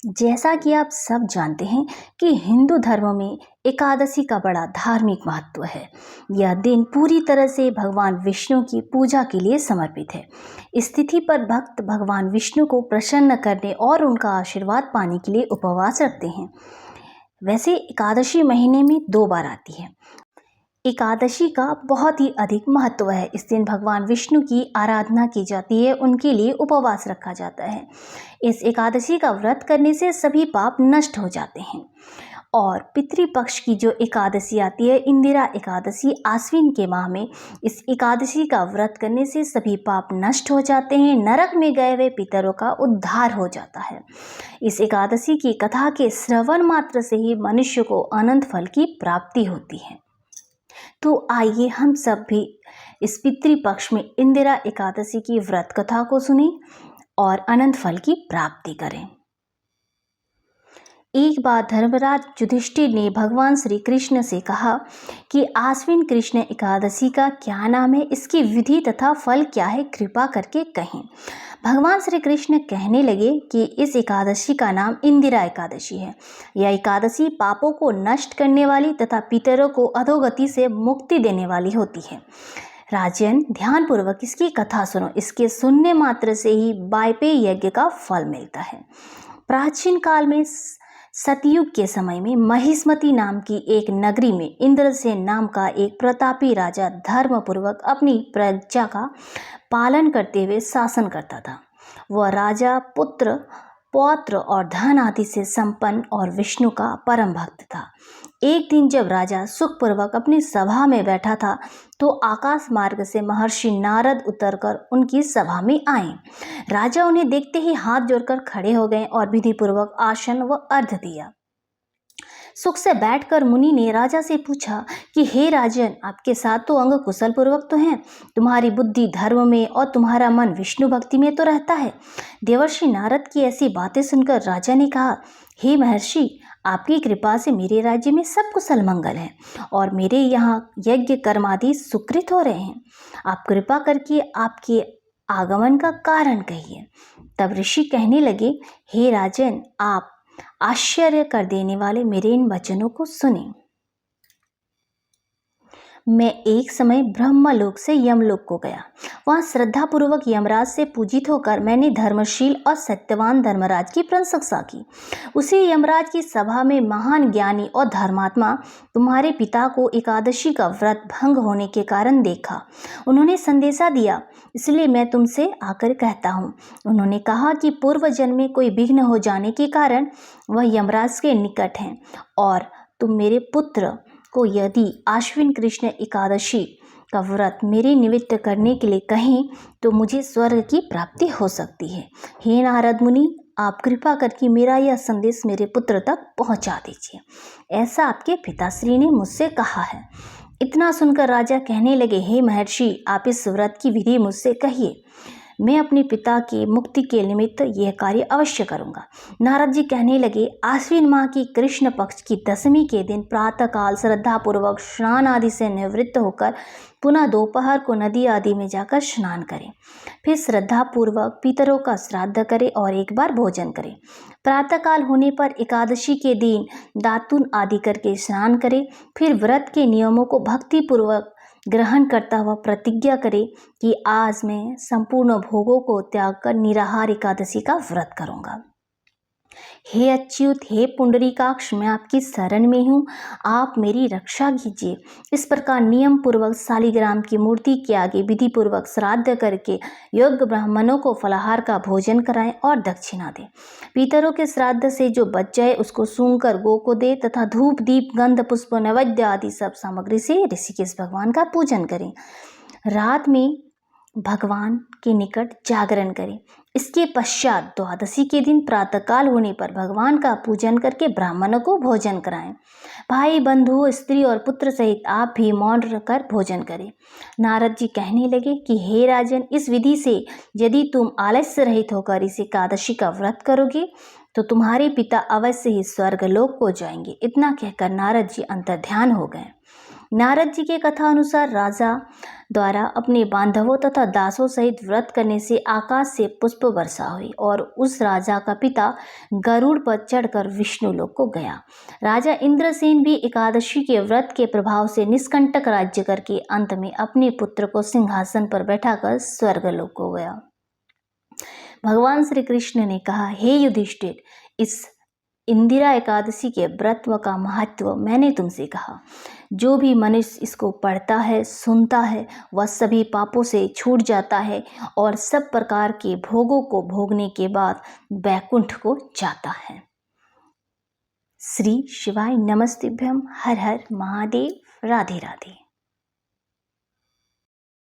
जैसा कि आप सब जानते हैं कि हिंदू धर्म में एकादशी का बड़ा धार्मिक महत्व है। यह दिन पूरी तरह से भगवान विष्णु की पूजा के लिए समर्पित है। इस तिथि पर भक्त भगवान विष्णु को प्रसन्न करने और उनका आशीर्वाद पाने के लिए उपवास रखते हैं। वैसे एकादशी महीने में 2 बार आती है। एकादशी का बहुत ही अधिक महत्व है। इस दिन भगवान विष्णु की आराधना की जाती है, उनके लिए उपवास रखा जाता है। इस एकादशी का व्रत करने से सभी पाप नष्ट हो जाते हैं। और पितृपक्ष की जो एकादशी आती है, इंदिरा एकादशी, आश्विन के माह में इस एकादशी का व्रत करने से सभी पाप नष्ट हो जाते हैं। नरक में गए हुए पितरों का उद्धार हो जाता है। इस एकादशी की कथा के श्रवण मात्र से ही मनुष्य को अनंत फल की प्राप्ति होती है। तो आइए हम सब भी इस पितृपक्ष में इंदिरा एकादशी की व्रत कथा को सुनें और अनंत फल की प्राप्ति करें। एक बार धर्मराज युधिष्ठिर ने भगवान श्री कृष्ण से कहा कि आश्विन कृष्ण एकादशी का क्या नाम है, इसकी विधि तथा फल क्या है, कृपा करके कहें। भगवान श्री कृष्ण कहने लगे कि इस एकादशी का नाम इंदिरा एकादशी है। यह एकादशी पापों को नष्ट करने वाली तथा पितरों को अधोगति से मुक्ति देने वाली होती है। राजन, ध्यानपूर्वक इसकी कथा सुनो। इसके सुनने मात्र से ही वायपेय यज्ञ का फल मिलता है। प्राचीन काल में सतयुग के समय में महिष्मती नाम की एक नगरी में इंद्रसेन नाम का एक प्रतापी राजा धर्मपूर्वक अपनी प्रजा का पालन करते हुए शासन करता था। वह राजा पुत्र, पौत्र और धन आदि से संपन्न और विष्णु का परम भक्त था। एक दिन जब राजा सुखपूर्वक अपनी सभा में बैठा था तो आकाश मार्ग से महर्षि नारद उतरकर उनकी सभा में आए। राजा उन्हें देखते ही हाथ जोड़कर खड़े हो गए और विधि पूर्वक आसन व अर्घ्य दिया। सुख से बैठकर मुनि ने राजा से पूछा कि हे राजन, आपके साथ तो अंग कुशल पूर्वक तो हैं, तुम्हारी बुद्धि धर्म में और तुम्हारा मन विष्णु भक्ति में तो रहता है। देवर्षि नारद की ऐसी बातें सुनकर राजा ने कहा, हे महर्षि, आपकी कृपा से मेरे राज्य में सब कुशल मंगल है और मेरे यहाँ यज्ञ कर्म आदि सुकृत हो रहे हैं। आप कृपा करके आपके आगमन का कारण कहिए। तब ऋषि कहने लगे, हे राजन, आप आश्चर्य कर देने वाले मेरे इन वचनों को सुने। मैं एक समय ब्रह्मलोक से यमलोक को गया। वहाँ श्रद्धापूर्वक यमराज से पूजित होकर मैंने धर्मशील और सत्यवान धर्मराज की प्रशंसा की। उसी यमराज की सभा में महान ज्ञानी और धर्मात्मा तुम्हारे पिता को एकादशी का व्रत भंग होने के कारण देखा। उन्होंने संदेशा दिया, इसलिए मैं तुमसे आकर कहता हूँ। उन्होंने कहा कि पूर्व जन्म में कोई विघ्न हो जाने के कारण वह यमराज के निकट हैं और तुम मेरे पुत्र को यदि आश्विन कृष्ण एकादशी का व्रत मेरे निमित्त करने के लिए कहें तो मुझे स्वर्ग की प्राप्ति हो सकती है। हे नारद मुनि, आप कृपा करके मेरा यह संदेश मेरे पुत्र तक पहुंचा दीजिए। ऐसा आपके पिताश्री ने मुझसे कहा है। इतना सुनकर राजा कहने लगे, हे महर्षि, आप इस व्रत की विधि मुझसे कहिए। मैं अपने पिता की मुक्ति के निमित्त यह कार्य अवश्य करूंगा। नारद जी कहने लगे, आश्विन माह की कृष्ण पक्ष की दशमी के दिन प्रातःकाल श्रद्धापूर्वक स्नान आदि से निवृत्त होकर पुनः दोपहर को नदी आदि में जाकर स्नान करें। फिर श्रद्धापूर्वक पितरों का श्राद्ध करें और एक बार भोजन करें। प्रातःकाल होने पर एकादशी के दिन दातुन आदि करके स्नान करें। फिर व्रत के नियमों को भक्तिपूर्वक ग्रहण करता हुआ प्रतिज्ञा करे कि आज मैं संपूर्ण भोगों को त्याग कर निराहार एकादशी का व्रत करूंगा। हे अच्युत, हे पुंडरीकाक्ष, मैं आपकी शरण में हूँ, आप मेरी रक्षा कीजिए। इस प्रकार नियम पूर्वक शालिग्राम की मूर्ति के आगे विधि पूर्वक श्राद्ध करके योग्य ब्राह्मणों को फलाहार का भोजन कराएं और दक्षिणा दें। पितरों के श्राद्ध से जो बच जाए उसको सूंघकर गो को दे तथा धूप दीप गंध पुष्प नैवेद्य आदि सब सामग्री से ऋषिकेश भगवान का पूजन करें। रात में भगवान के निकट जागरण करें। इसके पश्चात द्वादशी के दिन प्रातःकाल होने पर भगवान का पूजन करके ब्राह्मणों को भोजन कराएं। भाई बंधु स्त्री और पुत्र सहित आप भी मौन रहकर भोजन करें। नारद जी कहने लगे कि हे राजन, इस विधि से यदि तुम आलस्य रहित होकर इस एकादशी का व्रत करोगे तो तुम्हारे पिता अवश्य ही स्वर्ग लोक को जाएंगे। इतना कहकर नारद जी अंतर्ध्यान हो गए। नारद जी के कथा अनुसार राजा द्वारा अपने बांधवों तथा दासों सहित व्रत करने से आकाश से पुष्प वर्षा हुई और उस राजा का पिता गरुड़ पर चढ़कर विष्णु लोक को गया। राजा इंद्रसेन भी एकादशी के व्रत के प्रभाव से निष्कंटक राज्य करके अंत में अपने पुत्र को सिंहासन पर बैठाकर स्वर्गलोक को गया। भगवान श्री कृष्ण ने कहा, हे युधिष्ठिर, इस इंदिरा एकादशी के व्रत का महत्व मैंने तुमसे कहा। जो भी मनुष्य इसको पढ़ता है, सुनता है, वह सभी पापों से छूट जाता है और सब प्रकार के भोगों को भोगने के बाद वैकुंठ को जाता है। श्री शिवाय नमस्तेभ्यम। हर हर महादेव। राधे राधे।